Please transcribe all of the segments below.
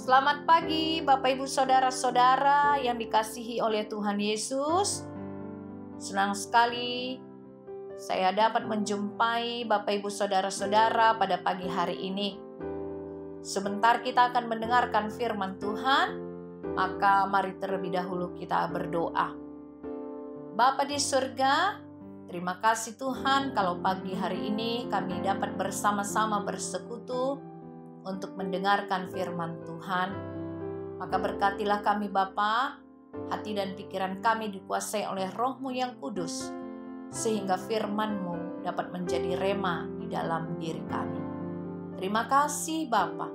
Selamat pagi Bapak Ibu Saudara-saudara yang dikasihi oleh Tuhan Yesus. Senang sekali saya dapat menjumpai Bapak Ibu Saudara-saudara pada pagi hari ini. Sebentar kita akan mendengarkan firman Tuhan, maka mari terlebih dahulu kita berdoa. Bapa di surga, terima kasih Tuhan kalau pagi hari ini kami dapat bersama-sama bersekutu untuk mendengarkan firman Tuhan. Maka berkatilah kami Bapa, hati dan pikiran kami dikuasai oleh Roh-Mu yang kudus, sehingga firman-Mu dapat menjadi rema di dalam diri kami. Terima kasih Bapa,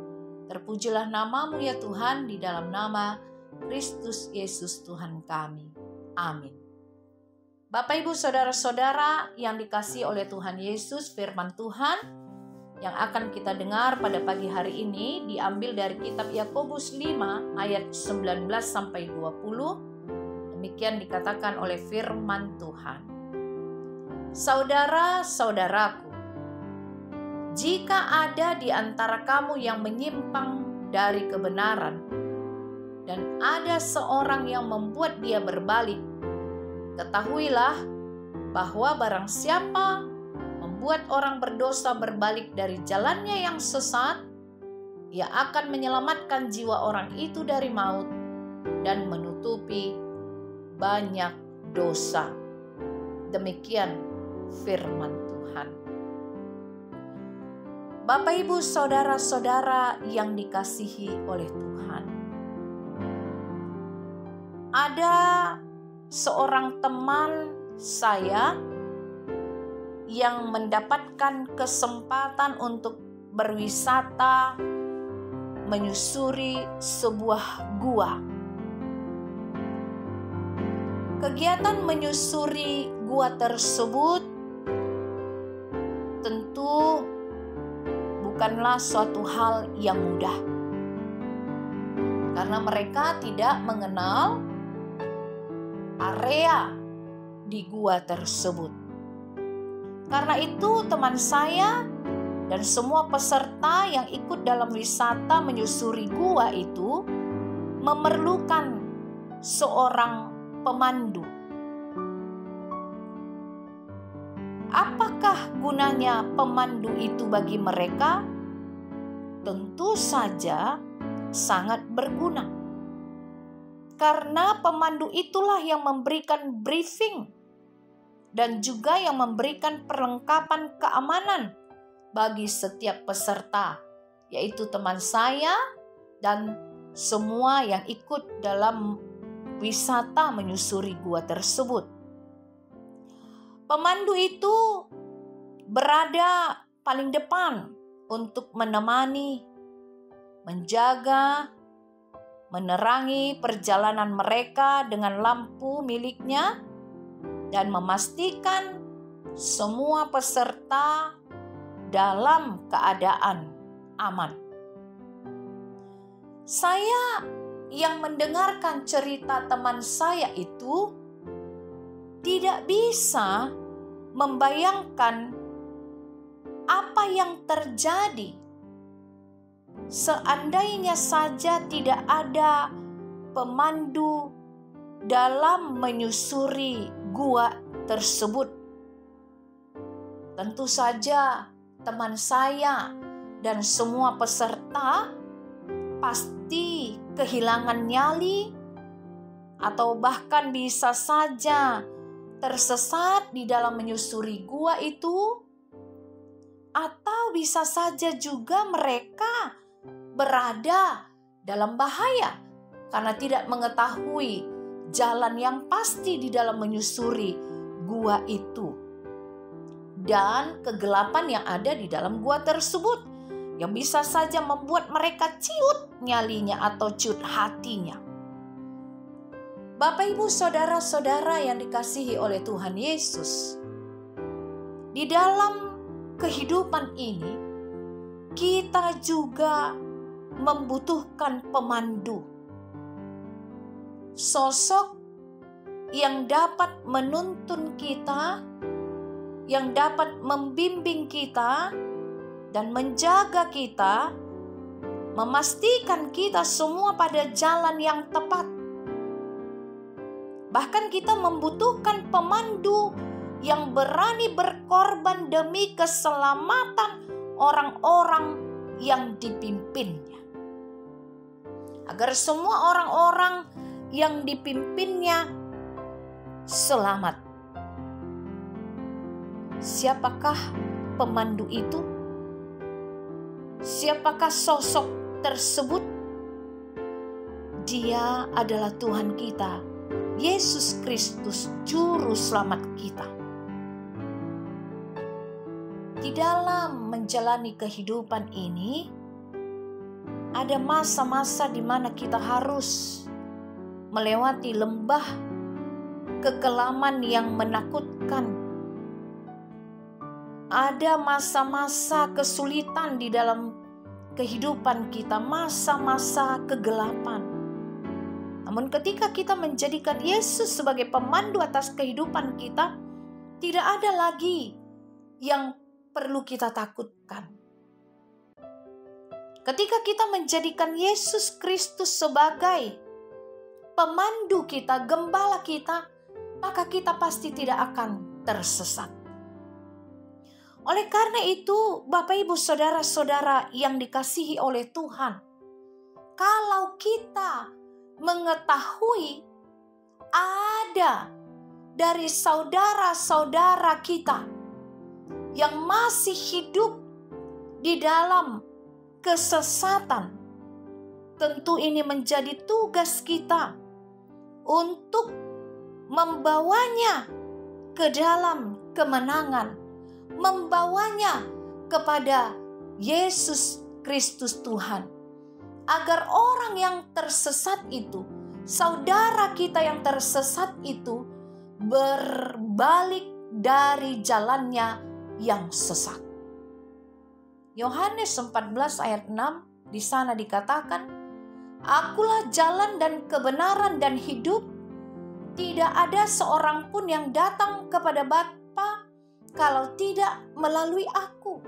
terpujilah nama-Mu ya Tuhan, di dalam nama Kristus Yesus Tuhan kami. Amin. Bapak Ibu Saudara-saudara yang dikasihi oleh Tuhan Yesus, firman Tuhan yang akan kita dengar pada pagi hari ini diambil dari kitab Yakobus 5 ayat 19 sampai 20. Demikian dikatakan oleh firman Tuhan. Saudara-saudaraku, jika ada di antara kamu yang menyimpang dari kebenaran dan ada seorang yang membuat dia berbalik, ketahuilah bahwa barang siapa membuat orang berdosa berbalik dari jalannya yang sesat, ia akan menyelamatkan jiwa orang itu dari maut dan menutupi banyak dosa. Demikian firman Tuhan. Bapak Ibu Saudara-saudara yang dikasihi oleh Tuhan, ada seorang teman saya yang mendapatkan kesempatan untuk berwisata menyusuri sebuah gua. Kegiatan menyusuri gua tersebut tentu bukanlah suatu hal yang mudah, karena mereka tidak mengenal area di gua tersebut. Karena itu teman saya dan semua peserta yang ikut dalam wisata menyusuri gua itu memerlukan seorang pemandu. Apakah gunanya pemandu itu bagi mereka? Tentu saja sangat berguna. Karena pemandu itulah yang memberikan briefing dan juga yang memberikan perlengkapan keamanan bagi setiap peserta, yaitu teman saya dan semua yang ikut dalam wisata menyusuri gua tersebut. Pemandu itu berada paling depan untuk menemani, menjaga, menerangi perjalanan mereka dengan lampu miliknya, dan memastikan semua peserta dalam keadaan aman. Saya yang mendengarkan cerita teman saya itu tidak bisa membayangkan apa yang terjadi seandainya saja tidak ada pemandu dalam menyusuri gua tersebut. Tentu saja teman saya dan semua peserta pasti kehilangan nyali atau bahkan bisa saja tersesat di dalam menyusuri gua itu, atau bisa saja juga mereka berada dalam bahaya karena tidak mengetahui jalan yang pasti di dalam menyusuri gua itu, dan kegelapan yang ada di dalam gua tersebut yang bisa saja membuat mereka ciut nyalinya atau ciut hatinya. Bapak Ibu Saudara-saudara yang dikasihi oleh Tuhan Yesus, di dalam kehidupan ini kita juga membutuhkan pemandu. Sosok yang dapat menuntun kita, yang dapat membimbing kita dan menjaga kita memastikan kita semua pada jalan yang tepat. Bahkan kita membutuhkan pemandu yang berani berkorban demi keselamatan orang-orang yang dipimpinnya. Agar semua orang-orang yang dipimpinnya selamat. Siapakah pemandu itu? Siapakah sosok tersebut? Dia adalah Tuhan kita, Yesus Kristus, Juru Selamat kita. Di dalam menjalani kehidupan ini, ada masa-masa di mana kita harus melewati lembah kekelaman yang menakutkan. Ada masa-masa kesulitan di dalam kehidupan kita, masa-masa kegelapan. Namun ketika kita menjadikan Yesus sebagai pemandu atas kehidupan kita, tidak ada lagi yang perlu kita takutkan. Ketika kita menjadikan Yesus Kristus sebagai pemandu kita, gembala kita, maka kita pasti tidak akan tersesat. Oleh karena itu, Bapak Ibu Saudara-saudara yang dikasihi oleh Tuhan, kalau kita mengetahui ada dari saudara-saudara kita yang masih hidup di dalam kesesatan, tentu ini menjadi tugas kita untuk membawanya ke dalam kemenangan, membawanya kepada Yesus Kristus Tuhan. Agar orang yang tersesat itu, saudara kita yang tersesat itu, berbalik dari jalannya yang sesat. Yohanes 14 ayat 6, di sana dikatakan, "Akulah jalan dan kebenaran dan hidup. Tidak ada seorang pun yang datang kepada Bapa kalau tidak melalui aku."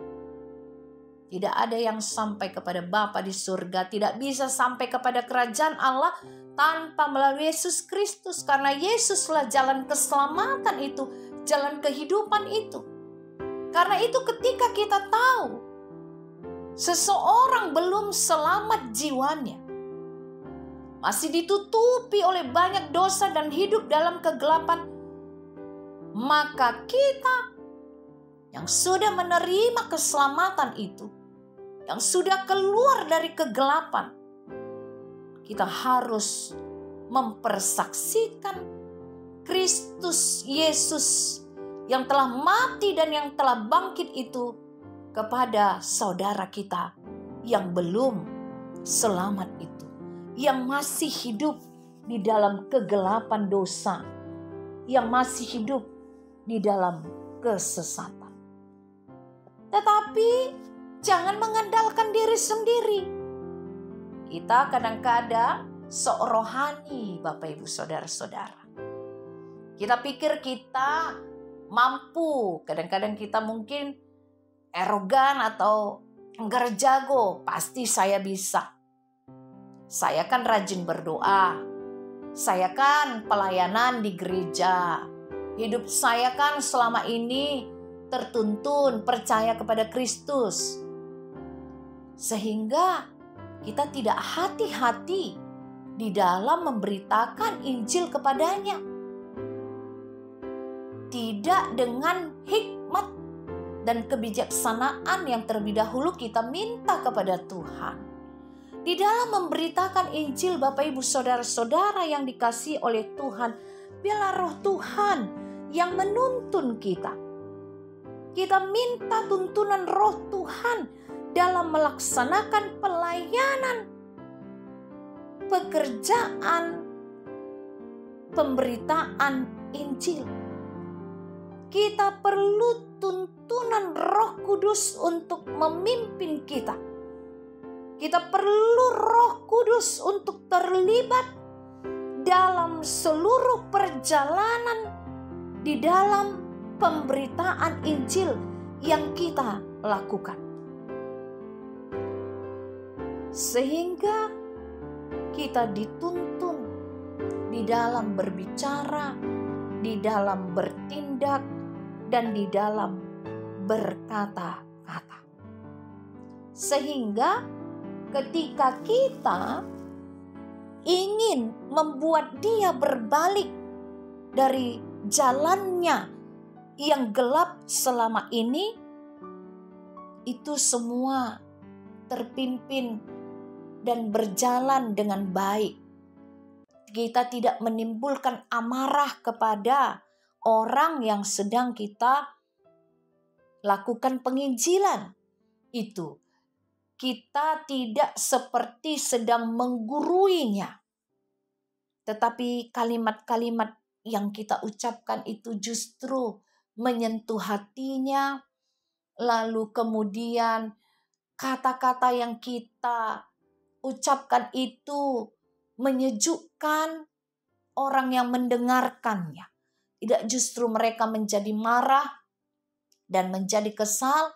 Tidak ada yang sampai kepada Bapa di surga, tidak bisa sampai kepada kerajaan Allah tanpa melalui Yesus Kristus. Karena Yesuslah jalan keselamatan itu, jalan kehidupan itu. Karena itu ketika kita tahu seseorang belum selamat jiwanya, masih ditutupi oleh banyak dosa dan hidup dalam kegelapan, maka kita yang sudah menerima keselamatan itu, yang sudah keluar dari kegelapan, kita harus mempersaksikan Kristus Yesus yang telah mati dan yang telah bangkit itu kepada saudara kita yang belum selamat itu, yang masih hidup di dalam kegelapan dosa, yang masih hidup di dalam kesesatan. Tetapi jangan mengandalkan diri sendiri. Kita kadang-kadang sok rohani, Bapak Ibu Saudara-saudara. Kita pikir kita mampu, kadang-kadang kita mungkin erogan atau enggak jago, pasti saya bisa. Saya kan rajin berdoa, saya kan pelayanan di gereja, hidup saya kan selama ini tertuntun percaya kepada Kristus. Sehingga kita tidak hati-hati di dalam memberitakan Injil kepadanya. Tidak dengan hikmat dan kebijaksanaan yang terlebih dahulu kita minta kepada Tuhan. Di dalam memberitakan Injil, Bapak Ibu Saudara-saudara yang dikasihi oleh Tuhan, biarlah Roh Tuhan yang menuntun kita. Kita minta tuntunan Roh Tuhan dalam melaksanakan pelayanan, pekerjaan, pemberitaan Injil. Kita perlu tuntunan Roh Kudus untuk memimpin kita. Kita perlu Roh Kudus untuk terlibat dalam seluruh perjalanan di dalam pemberitaan Injil yang kita lakukan. Sehingga kita dituntun di dalam berbicara, di dalam bertindak, dan di dalam berkata-kata. Sehingga ketika kita ingin membuat dia berbalik dari jalannya yang gelap selama ini, itu semua terpimpin dan berjalan dengan baik. Kita tidak menimbulkan amarah kepada orang yang sedang kita lakukan penginjilan. Itu kita tidak seperti sedang mengguruinya, tetapi kalimat-kalimat yang kita ucapkan itu justru menyentuh hatinya. Lalu kemudian kata-kata yang kita ucapkan itu menyejukkan orang yang mendengarkannya. Tidak justru mereka menjadi marah dan menjadi kesal,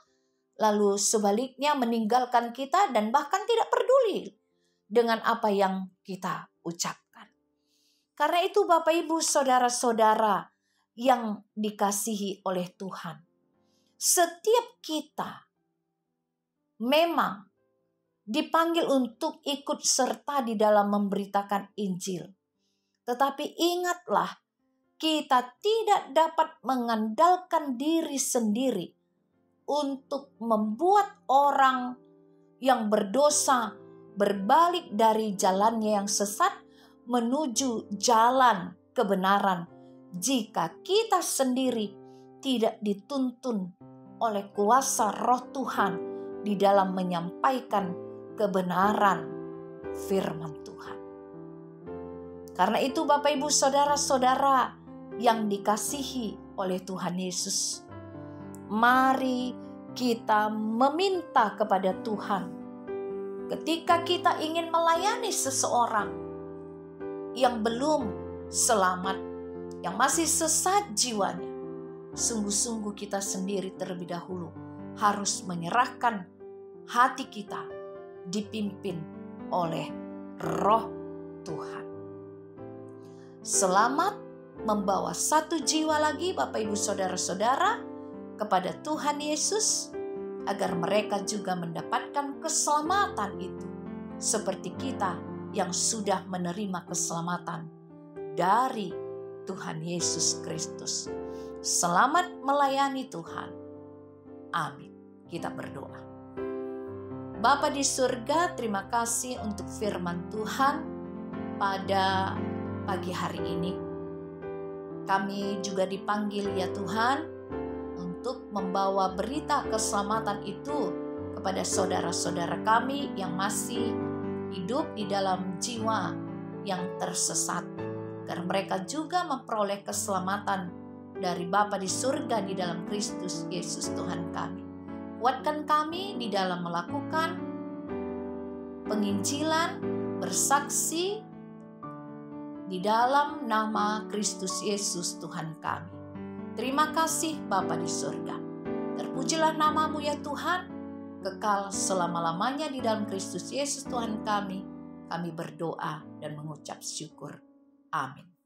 lalu sebaliknya meninggalkan kita dan bahkan tidak peduli dengan apa yang kita ucapkan. Karena itu Bapak Ibu saudara-saudara yang dikasihi oleh Tuhan, setiap kita memang dipanggil untuk ikut serta di dalam memberitakan Injil. Tetapi ingatlah, kita tidak dapat mengandalkan diri sendiri untuk membuat orang yang berdosa berbalik dari jalannya yang sesat menuju jalan kebenaran, jika kita sendiri tidak dituntun oleh kuasa Roh Tuhan di dalam menyampaikan kebenaran firman Tuhan. Karena itu Bapak Ibu saudara-saudara yang dikasihi oleh Tuhan Yesus, mari kita meminta kepada Tuhan ketika kita ingin melayani seseorang yang belum selamat, yang masih sesat jiwanya. Sungguh-sungguh kita sendiri terlebih dahulu harus menyerahkan hati kita dipimpin oleh Roh Tuhan. Selamat membawa satu jiwa lagi Bapak Ibu saudara-saudara kepada Tuhan Yesus, agar mereka juga mendapatkan keselamatan itu seperti kita yang sudah menerima keselamatan dari Tuhan Yesus Kristus. Selamat melayani Tuhan. Amin. Kita berdoa. Bapa di surga, terima kasih untuk firman Tuhan pada pagi hari ini. Kami juga dipanggil ya Tuhan untuk membawa berita keselamatan itu kepada saudara-saudara kami yang masih hidup di dalam jiwa yang tersesat, agar mereka juga memperoleh keselamatan dari Bapa di surga di dalam Kristus Yesus Tuhan kami. Kuatkan kami di dalam melakukan penginjilan, bersaksi di dalam nama Kristus Yesus Tuhan kami. Terima kasih Bapa di surga. Terpujilah namamu ya Tuhan, kekal selama-lamanya di dalam Kristus Yesus Tuhan kami. Kami berdoa dan mengucap syukur. Amin.